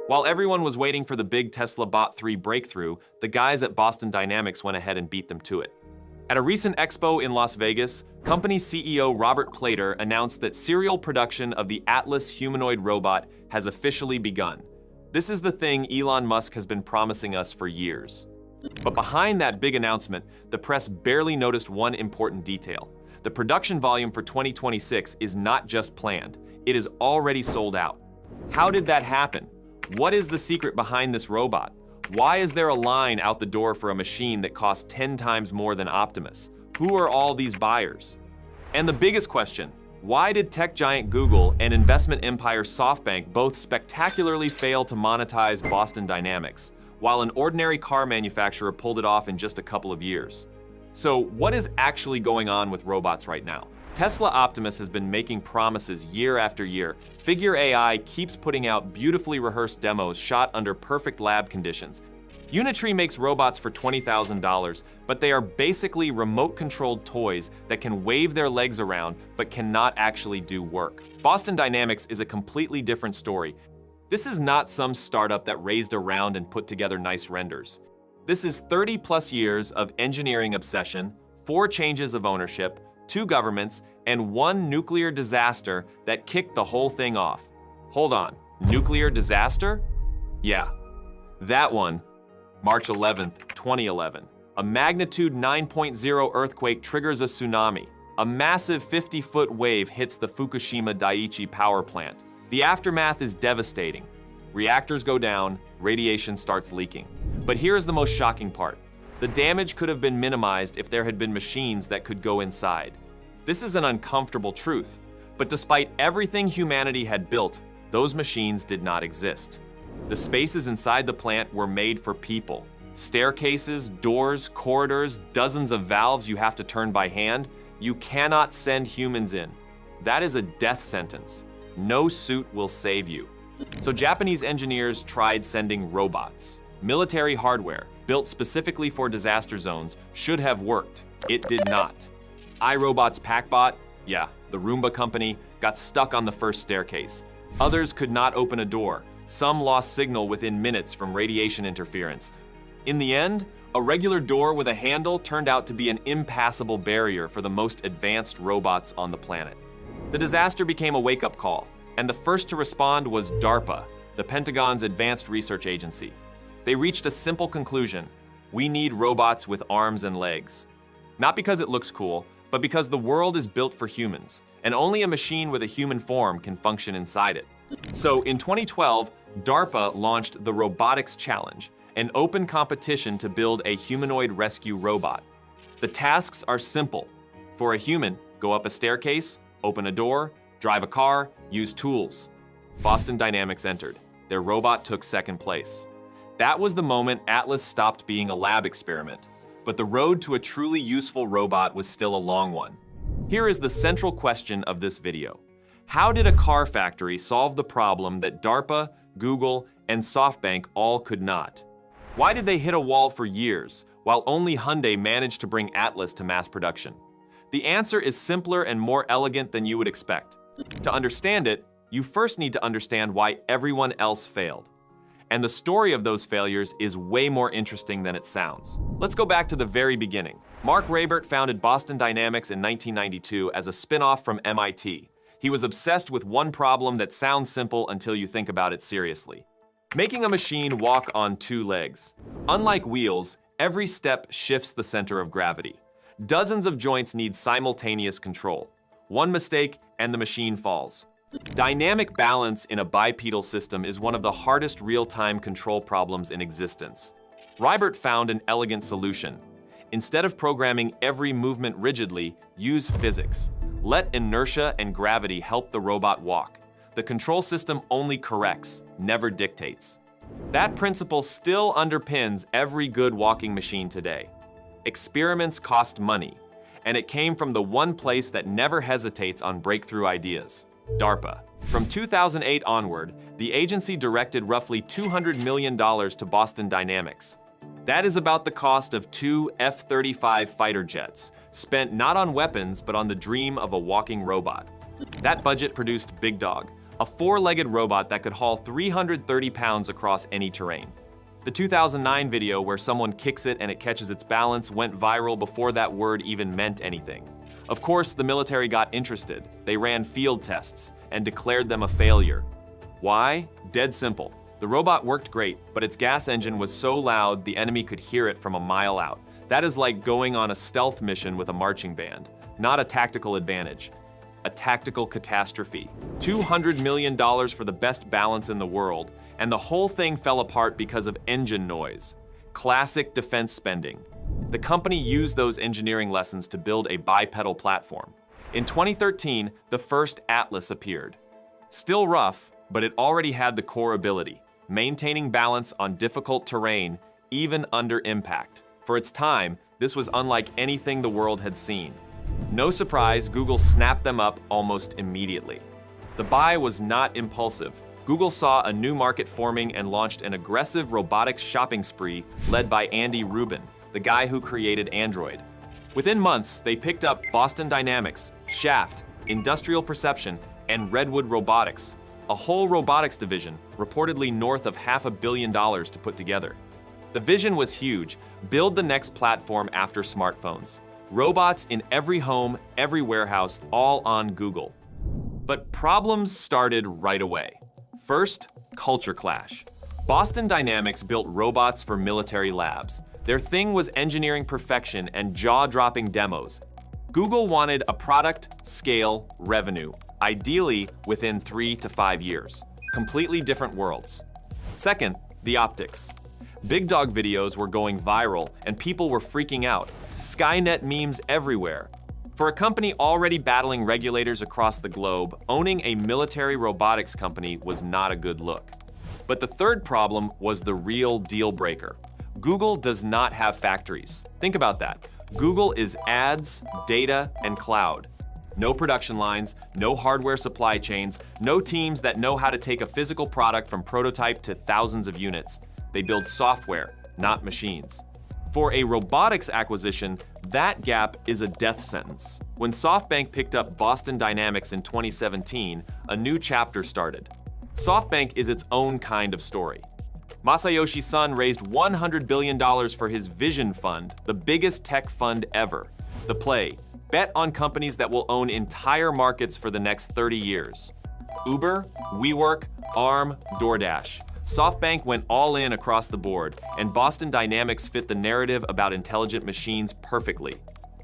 While everyone was waiting for the big Tesla Bot 3 breakthrough, the guys at Boston Dynamics went ahead and beat them to it. At a recent expo in Las Vegas, company CEO Robert Plater announced that serial production of the Atlas humanoid robot has officially begun. This is the thing Elon Musk has been promising us for years. But behind that big announcement, the press barely noticed one important detail. The production volume for 2026 is not just planned, it is already sold out. How did that happen? What is the secret behind this robot? Why is there a line out the door for a machine that costs 10 times more than Optimus? Who are all these buyers? And the biggest question, why did tech giant Google and investment empire SoftBank both spectacularly fail to monetize Boston Dynamics, while an ordinary car manufacturer pulled it off in just a couple of years? So what is actually going on with robots right now? Tesla Optimus has been making promises year after year. Figure AI keeps putting out beautifully rehearsed demos shot under perfect lab conditions. Unitree makes robots for $20,000, but they are basically remote-controlled toys that can wave their legs around but cannot actually do work. Boston Dynamics is a completely different story. This is not some startup that raised around and put together nice renders. This is 30-plus years of engineering obsession, 4 changes of ownership, 2 governments, and 1 nuclear disaster that kicked the whole thing off. Hold on, nuclear disaster? Yeah, that one. March 11th, 2011. A magnitude 9.0 earthquake triggers a tsunami. A massive 50-foot wave hits the Fukushima Daiichi power plant. The aftermath is devastating. Reactors go down, radiation starts leaking. But here's the most shocking part. The damage could have been minimized if there had been machines that could go inside. This is an uncomfortable truth, but despite everything humanity had built, those machines did not exist. The spaces inside the plant were made for people. Staircases, doors, corridors, dozens of valves you have to turn by hand. You cannot send humans in. That is a death sentence. No suit will save you. So Japanese engineers tried sending robots. Military hardware, built specifically for disaster zones, should have worked. It did not. iRobot's Packbot, yeah, the Roomba company, got stuck on the first staircase. Others could not open a door. Some lost signal within minutes from radiation interference. In the end, a regular door with a handle turned out to be an impassable barrier for the most advanced robots on the planet. The disaster became a wake-up call, and the first to respond was DARPA, the Pentagon's advanced research agency. They reached a simple conclusion: we need robots with arms and legs. Not because it looks cool, but because the world is built for humans, and only a machine with a human form can function inside it. So in 2012, DARPA launched the Robotics Challenge, an open competition to build a humanoid rescue robot. The tasks are simple. For a human, go up a staircase, open a door, drive a car, use tools. Boston Dynamics entered. Their robot took second place. That was the moment Atlas stopped being a lab experiment. But the road to a truly useful robot was still a long one. Here is the central question of this video. How did a car factory solve the problem that DARPA, Google, and SoftBank all could not? Why did they hit a wall for years, while only Hyundai managed to bring Atlas to mass production? The answer is simpler and more elegant than you would expect. To understand it, you first need to understand why everyone else failed. And the story of those failures is way more interesting than it sounds. Let's go back to the very beginning. Mark Raibert founded Boston Dynamics in 1992 as a spin-off from MIT. He was obsessed with one problem that sounds simple until you think about it seriously: making a machine walk on 2 legs. Unlike wheels, every step shifts the center of gravity. Dozens of joints need simultaneous control. One mistake and the machine falls. Dynamic balance in a bipedal system is one of the hardest real-time control problems in existence. Raibert found an elegant solution. Instead of programming every movement rigidly, use physics. Let inertia and gravity help the robot walk. The control system only corrects, never dictates. That principle still underpins every good walking machine today. Experiments cost money, and it came from the one place that never hesitates on breakthrough ideas: DARPA. From 2008 onward, the agency directed roughly $200 million to Boston Dynamics. That is about the cost of 2 F-35 fighter jets, spent not on weapons but on the dream of a walking robot. That budget produced Big Dog, a four-legged robot that could haul 330 pounds across any terrain. The 2009 video where someone kicks it and it catches its balance went viral before that word even meant anything. Of course, the military got interested. They ran field tests and declared them a failure. Why? Dead simple. The robot worked great, but its gas engine was so loud the enemy could hear it from a mile out. That is like going on a stealth mission with a marching band. Not a tactical advantage. A tactical catastrophe. $200 million for the best balance in the world, and the whole thing fell apart because of engine noise. Classic defense spending. The company used those engineering lessons to build a bipedal platform. In 2013, the first Atlas appeared. Still rough, but it already had the core ability, maintaining balance on difficult terrain, even under impact. For its time, this was unlike anything the world had seen. No surprise, Google snapped them up almost immediately. The buy was not impulsive. Google saw a new market forming and launched an aggressive robotics shopping spree led by Andy Rubin, the guy who created Android. Within months, they picked up Boston Dynamics, Shaft, Industrial Perception, and Redwood Robotics, a whole robotics division, reportedly north of $500 million to put together. The vision was huge: build the next platform after smartphones. Robots in every home, every warehouse, all on Google. But problems started right away. First, culture clash. Boston Dynamics built robots for military labs. Their thing was engineering perfection and jaw-dropping demos. Google wanted a product, scale, revenue, ideally within 3 to 5 years. Completely different worlds. Second, the optics. Big Dog videos were going viral and people were freaking out. Skynet memes everywhere. For a company already battling regulators across the globe, owning a military robotics company was not a good look. But the third problem was the real deal breaker. Google does not have factories. Think about that. Google is ads, data, and cloud. No production lines, no hardware supply chains, no teams that know how to take a physical product from prototype to thousands of units. They build software, not machines. For a robotics acquisition, that gap is a death sentence. When SoftBank picked up Boston Dynamics in 2017, a new chapter started. SoftBank is its own kind of story. Masayoshi Son raised $100 billion for his Vision Fund, the biggest tech fund ever. The play: bet on companies that will own entire markets for the next 30 years. Uber, WeWork, Arm, DoorDash. SoftBank went all in across the board, and Boston Dynamics fit the narrative about intelligent machines perfectly.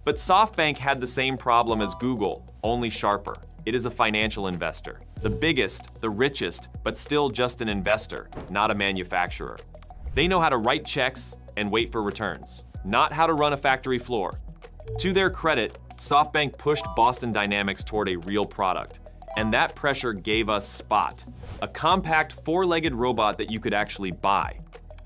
But SoftBank had the same problem as Google, only sharper. It is a financial investor. The biggest, the richest, but still just an investor, not a manufacturer. They know how to write checks and wait for returns, not how to run a factory floor. To their credit, SoftBank pushed Boston Dynamics toward a real product, and that pressure gave us Spot, a compact four-legged robot that you could actually buy.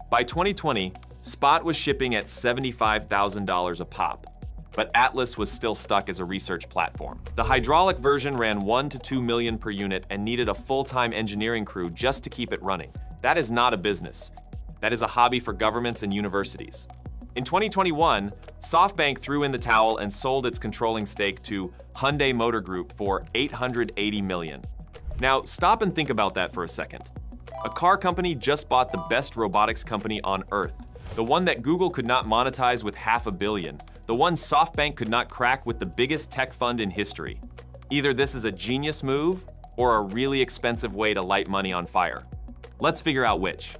By 2020, Spot was shipping at $75,000 a pop, but Atlas was still stuck as a research platform. The hydraulic version ran $1 to $2 million per unit and needed a full-time engineering crew just to keep it running. That is not a business. That is a hobby for governments and universities. In 2021, SoftBank threw in the towel and sold its controlling stake to Hyundai Motor Group for $880 million. Now, stop and think about that for a second. A car company just bought the best robotics company on Earth, the one that Google could not monetize with $500 million, the one SoftBank could not crack with the biggest tech fund in history. Either this is a genius move or a really expensive way to light money on fire. Let's figure out which.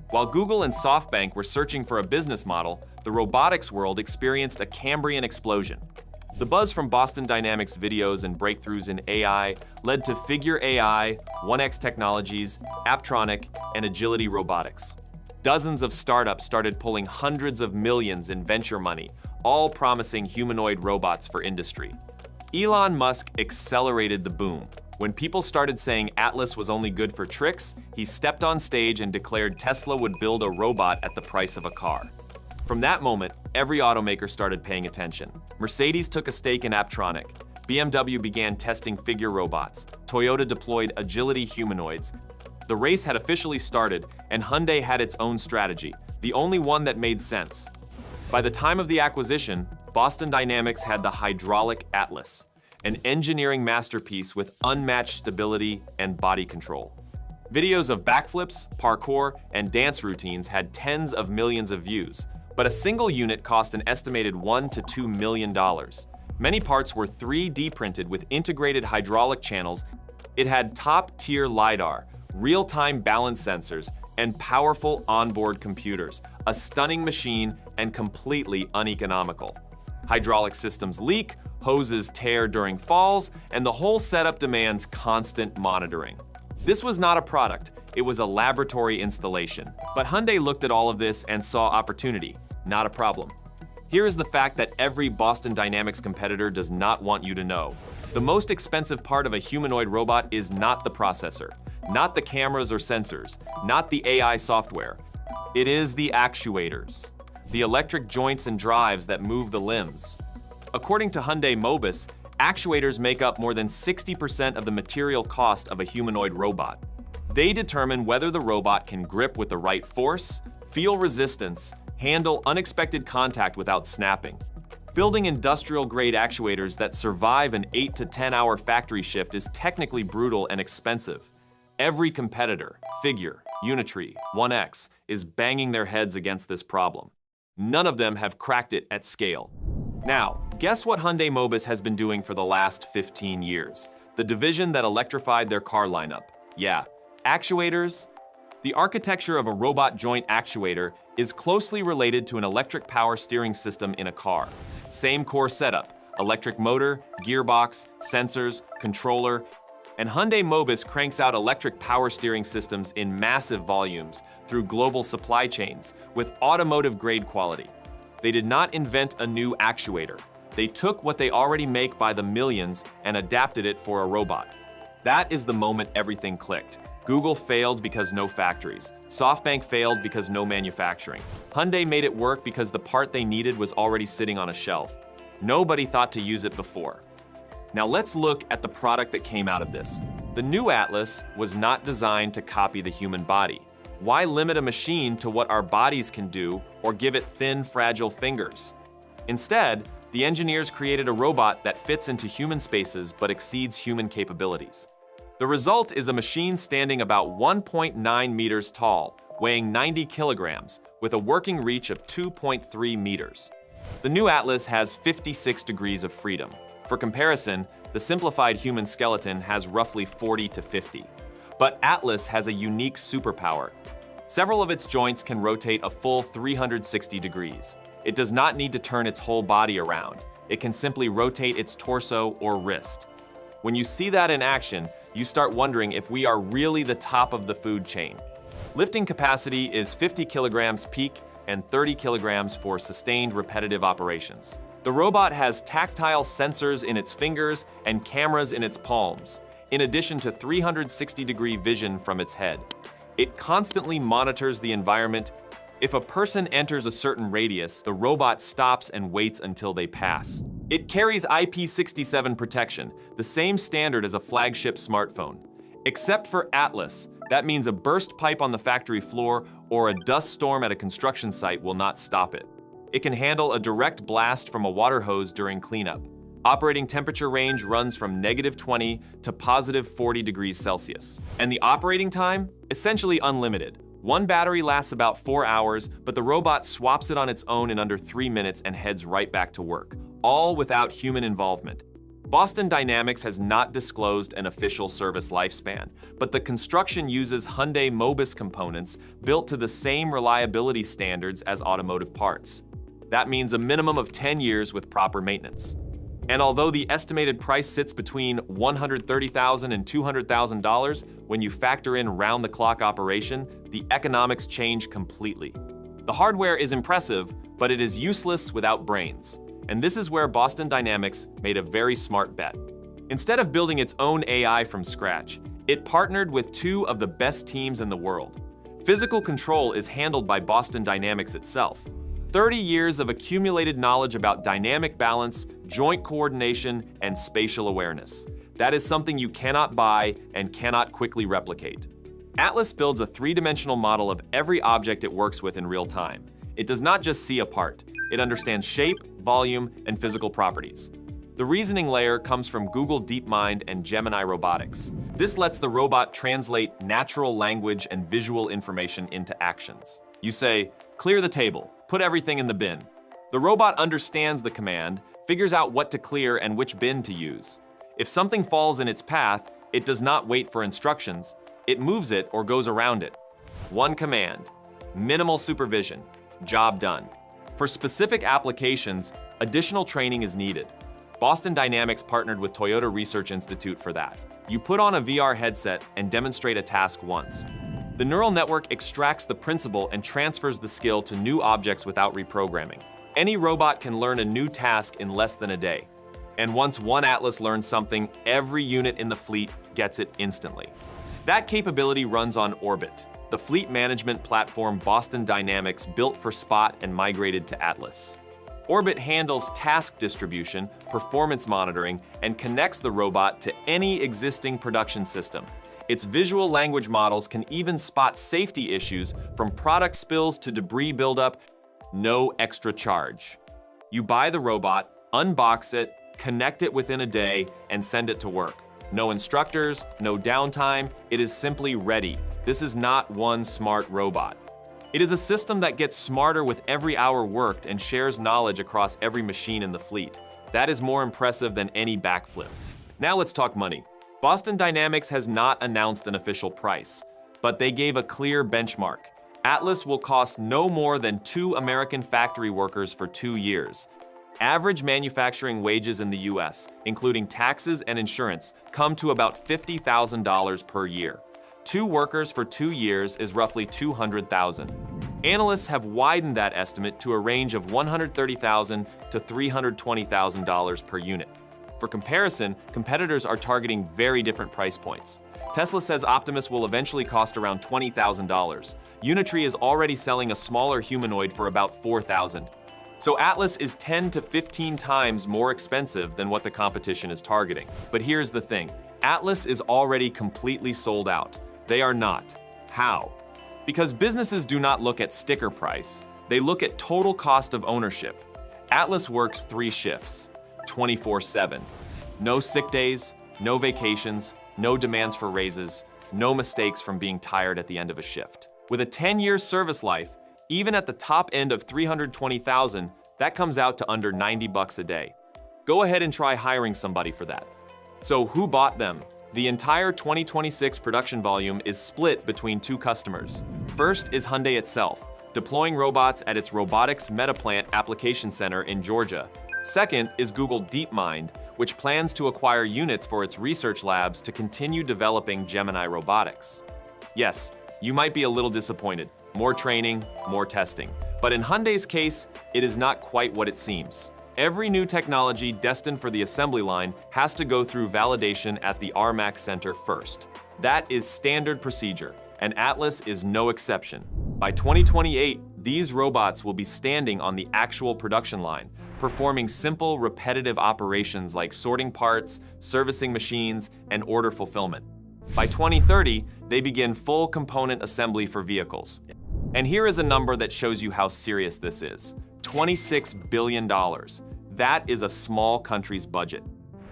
While Google and SoftBank were searching for a business model, the robotics world experienced a Cambrian explosion. The buzz from Boston Dynamics videos and breakthroughs in AI led to Figure AI, 1X Technologies, Apptronic, and Agility Robotics. Dozens of startups started pulling hundreds of millions in venture money, all promising humanoid robots for industry. Elon Musk accelerated the boom. When people started saying Atlas was only good for tricks, he stepped on stage and declared Tesla would build a robot at the price of a car. From that moment, every automaker started paying attention. Mercedes took a stake in Apptronic. BMW began testing Figure robots. Toyota deployed Agility humanoids. The race had officially started, and Hyundai had its own strategy, the only one that made sense. By the time of the acquisition, Boston Dynamics had the hydraulic Atlas. an engineering masterpiece with unmatched stability and body control. Videos of backflips, parkour, and dance routines had tens of millions of views, but a single unit cost an estimated $1 to $2 million. Many parts were 3D printed with integrated hydraulic channels. It had top-tier LiDAR, real-time balance sensors, and powerful onboard computers, a stunning machine and completely uneconomical. Hydraulic systems leak, hoses tear during falls, and the whole setup demands constant monitoring. This was not a product, it was a laboratory installation. But Hyundai looked at all of this and saw opportunity, not a problem. Here is the fact that every Boston Dynamics competitor does not want you to know. The most expensive part of a humanoid robot is not the processor, not the cameras or sensors, not the AI software. It is the actuators, the electric joints and drives that move the limbs. According to Hyundai Mobis, actuators make up more than 60% of the material cost of a humanoid robot. They determine whether the robot can grip with the right force, feel resistance, handle unexpected contact without snapping. Building industrial-grade actuators that survive an 8 to 10-hour factory shift is technically brutal and expensive. Every competitor, Figure, Unitree, 1X, is banging their heads against this problem. None of them have cracked it at scale. Now, guess what Hyundai Mobis has been doing for the last 15 years? The division that electrified their car lineup. Yeah, actuators. The architecture of a robot joint actuator is closely related to an electric power steering system in a car. Same core setup, electric motor, gearbox, sensors, controller, and Hyundai Mobis cranks out electric power steering systems in massive volumes through global supply chains with automotive-grade quality. They did not invent a new actuator. They took what they already make by the millions and adapted it for a robot. That is the moment everything clicked. Google failed because no factories. SoftBank failed because no manufacturing. Hyundai made it work because the part they needed was already sitting on a shelf. Nobody thought to use it before. Now let's look at the product that came out of this. The new Atlas was not designed to copy the human body. Why limit a machine to what our bodies can do or give it thin, fragile fingers? Instead, the engineers created a robot that fits into human spaces but exceeds human capabilities. The result is a machine standing about 1.9 meters tall, weighing 90 kilograms, with a working reach of 2.3 meters. The new Atlas has 56 degrees of freedom. For comparison, the simplified human skeleton has roughly 40 to 50. But Atlas has a unique superpower. Several of its joints can rotate a full 360 degrees. It does not need to turn its whole body around. It can simply rotate its torso or wrist. When you see that in action, you start wondering if we are really the top of the food chain. Lifting capacity is 50 kilograms peak and 30 kilograms for sustained repetitive operations. The robot has tactile sensors in its fingers and cameras in its palms, in addition to 360-degree vision from its head. It constantly monitors the environment. If a person enters a certain radius, the robot stops and waits until they pass. It carries IP67 protection, the same standard as a flagship smartphone. Except for Atlas, that means a burst pipe on the factory floor or a dust storm at a construction site will not stop it. It can handle a direct blast from a water hose during cleanup. Operating temperature range runs from -20 to +40 degrees Celsius. And the operating time? Essentially unlimited. One battery lasts about 4 hours, but the robot swaps it on its own in under 3 minutes and heads right back to work, all without human involvement. Boston Dynamics has not disclosed an official service lifespan, but the construction uses Hyundai Mobis components built to the same reliability standards as automotive parts. That means a minimum of 10 years with proper maintenance. And although the estimated price sits between $130,000 and $200,000, when you factor in round-the-clock operation, the economics change completely. The hardware is impressive, but it is useless without brains. And this is where Boston Dynamics made a very smart bet. Instead of building its own AI from scratch, it partnered with two of the best teams in the world. Physical control is handled by Boston Dynamics itself. 30 years of accumulated knowledge about dynamic balance, joint coordination, and spatial awareness. That is something you cannot buy and cannot quickly replicate. Atlas builds a three-dimensional model of every object it works with in real time. It does not just see a part. It understands shape, volume, and physical properties. The reasoning layer comes from Google DeepMind and Gemini Robotics. This lets the robot translate natural language and visual information into actions. You say, "Clear the table, put everything in the bin." The robot understands the command, figures out what to clear and which bin to use. If something falls in its path, it does not wait for instructions. It moves it or goes around it. One command, minimal supervision, job done. For specific applications, additional training is needed. Boston Dynamics partnered with Toyota Research Institute for that. You put on a VR headset and demonstrate a task once. The neural network extracts the principle and transfers the skill to new objects without reprogramming. Any robot can learn a new task in less than a day. And once one Atlas learns something, every unit in the fleet gets it instantly. That capability runs on Orbit, the fleet management platform Boston Dynamics built for Spot and migrated to Atlas. Orbit handles task distribution, performance monitoring, and connects the robot to any existing production system. Its visual language models can even spot safety issues from product spills to debris buildup, no extra charge. You buy the robot, unbox it, connect it within a day, and send it to work. No instructors, no downtime, it is simply ready. This is not one smart robot. It is a system that gets smarter with every hour worked and shares knowledge across every machine in the fleet. That is more impressive than any backflip. Now let's talk money. Boston Dynamics has not announced an official price, but they gave a clear benchmark. Atlas will cost no more than 2 American factory workers for 2 years. Average manufacturing wages in the US, including taxes and insurance, come to about $50,000 per year. 2 workers for 2 years is roughly $200,000. Analysts have widened that estimate to a range of $130,000 to $320,000 per unit. For comparison, competitors are targeting very different price points. Tesla says Optimus will eventually cost around $20,000. Unitree is already selling a smaller humanoid for about $4,000. So Atlas is 10 to 15 times more expensive than what the competition is targeting. But here's the thing, Atlas is already completely sold out. They are not. How? Because businesses do not look at sticker price, they look at total cost of ownership. Atlas works 3 shifts, 24/7. No sick days, no vacations, no demands for raises, no mistakes from being tired at the end of a shift. With a 10-year service life, even at the top end of $320,000, that comes out to under $90 a day. Go ahead and try hiring somebody for that. So who bought them? The entire 2026 production volume is split between 2 customers. First is Hyundai itself, deploying robots at its Robotics Metaplant Application Center in Georgia. Second is Google DeepMind, which plans to acquire units for its research labs to continue developing Gemini robotics. Yes, you might be a little disappointed. More training, more testing. But in Hyundai's case, it is not quite what it seems. Every new technology destined for the assembly line has to go through validation at the RMAC Center first. That is standard procedure, and Atlas is no exception. By 2028, these robots will be standing on the actual production line, performing simple, repetitive operations like sorting parts, servicing machines, and order fulfillment. By 2030, they begin full component assembly for vehicles. And here is a number that shows you how serious this is. $26 billion. That is a small country's budget.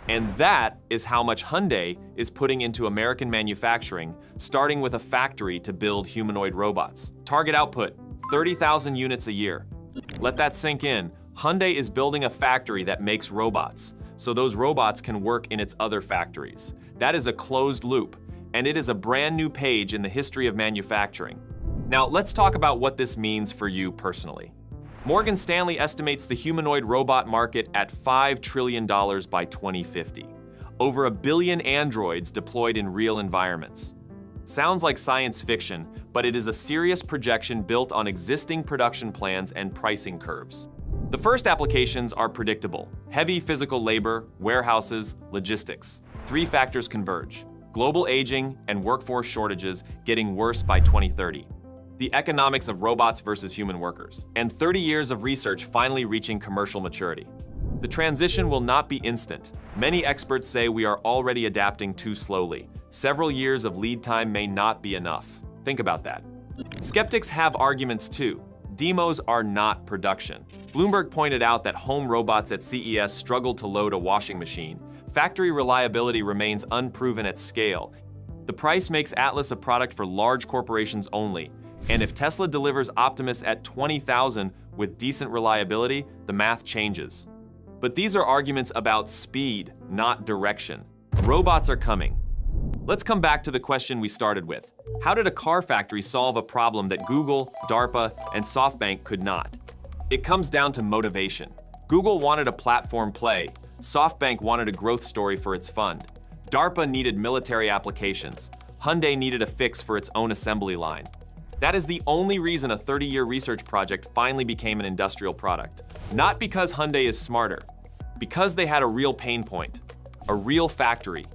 And that is how much Hyundai is putting into American manufacturing, starting with a factory to build humanoid robots. Target output, 30,000 units a year. Let that sink in. Hyundai is building a factory that makes robots, so those robots can work in its other factories. That is a closed loop, and it is a brand new page in the history of manufacturing. Now, let's talk about what this means for you personally. Morgan Stanley estimates the humanoid robot market at $5 trillion by 2050. Over 1 billion androids deployed in real environments. Sounds like science fiction, but it is a serious projection built on existing production plans and pricing curves. The first applications are predictable: heavy physical labor, warehouses, logistics. 3 factors converge: global aging and workforce shortages getting worse by 2030. The economics of robots versus human workers, and 30 years of research finally reaching commercial maturity. The transition will not be instant. Many experts say we are already adapting too slowly. Several years of lead time may not be enough. Think about that. Skeptics have arguments too. demos are not production. Bloomberg pointed out that home robots at CES struggled to load a washing machine. Factory reliability remains unproven at scale. The price makes Atlas a product for large corporations only. And if Tesla delivers Optimus at $20,000 with decent reliability, the math changes. But these are arguments about speed, not direction. Robots are coming. Let's come back to the question we started with. How did a car factory solve a problem that Google, DARPA, and SoftBank could not? It comes down to motivation. Google wanted a platform play. SoftBank wanted a growth story for its fund. DARPA needed military applications. Hyundai needed a fix for its own assembly line. That is the only reason a 30-year research project finally became an industrial product. Not because Hyundai is smarter, because they had a real pain point, a real factory,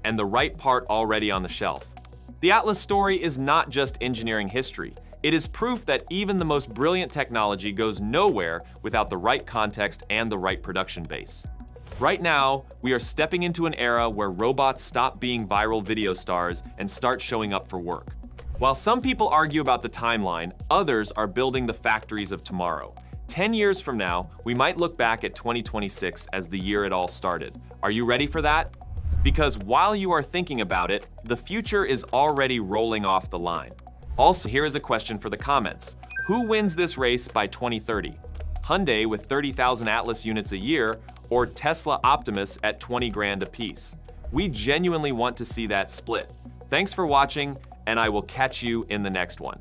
and the right part already on the shelf. The Atlas story is not just engineering history. It is proof that even the most brilliant technology goes nowhere without the right context and the right production base. Right now, we are stepping into an era where robots stop being viral video stars and start showing up for work. While some people argue about the timeline, others are building the factories of tomorrow. 10 years from now, we might look back at 2026 as the year it all started. Are you ready for that? Because while you are thinking about it, the future is already rolling off the line. Also, here is a question for the comments. Who wins this race by 2030? Hyundai with 30,000 Atlas units a year, or Tesla Optimus at 20 grand a piece? We genuinely want to see that split. Thanks for watching, and I will catch you in the next one.